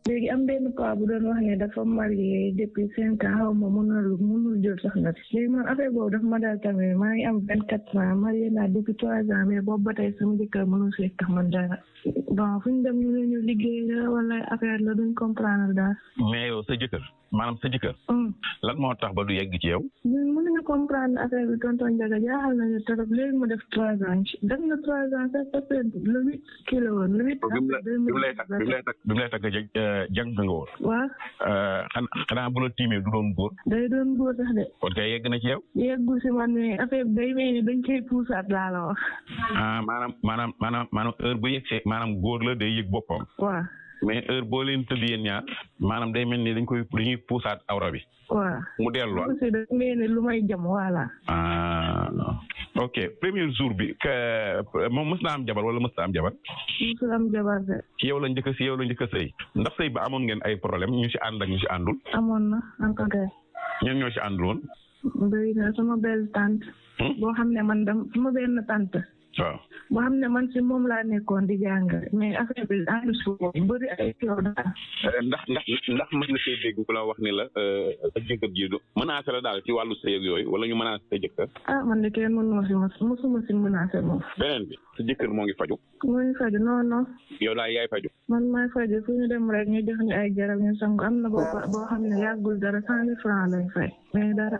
léegi am benn quoi bu doon wax ne dafa marié depuis 5 ans xaw ma mënul jël soxna si léegi man affaire boobu dafa ma daal tamit maa ngi am 24 ans marié naa depuis 3 ans mais boobu ba tey sama jëkkër mënul see tax man dara bon fu ñu dem ñu liggéey la wala affaire la duñ comprendre daal. mais yow sa jëkkër maanaam sa jëkkër. lan moo tax ba du yegg ci yow. ñun mënuñu comprendre affaire bi tonton Ndiaga jaaxal nañu trop léegi mu def 3 ans def na 3 ans sax peut-être le 8 kii la woon le 8. bi mu lay takk jàng nga woon. waaw. xanaa bu la tiimee du doon góor. day doon góor sax de. kon kay yegg na ci yow. yeggu si man mais affaire bi day mel ni dañ koy puusaat laa la wax. maanaam heure bu yegsee maanaam góor la day yëg boppam. waaw. mais heure boo leen tëdd yéen ñaar maanaam day mel ni dañuy puusaat awra bi. waaw mu delluwaat aussi day mel ni lu may jam voilà. ok premier jour bi moom mës naa am jabar wala mës naa am jabar. mësul am jabar de. ci yow la njëkk a sëy ndax sëy ba amoon ngeen ay problème ñu ci ànd ak ñu ci àndul. amoon na encore. ñan ñoo ci àndul woon. bëri na sama belle tante. boo xam ne man sama benn tante. waaw boo xam ne man si moom laa nekkoon di jàng mais affaire bi ànd si bëri ay coow daal. ndax mën na see dégg ku la wax ni la sa jëkkër ji du menacé la daal ci wàllu sëy ak yooyu wala ñu menacé sa jëkkër. man de kenn mosuma si menacé moom. beneen bi sa jëkkër moo ngi faju. moo ngi faju non. yow daal yaay faju. man maay faju fu ñu dem rek ñu jox ñu ay garab ñu sangu am na boo xam ne yàggul dara 100 000 francs lañ fay mais dara.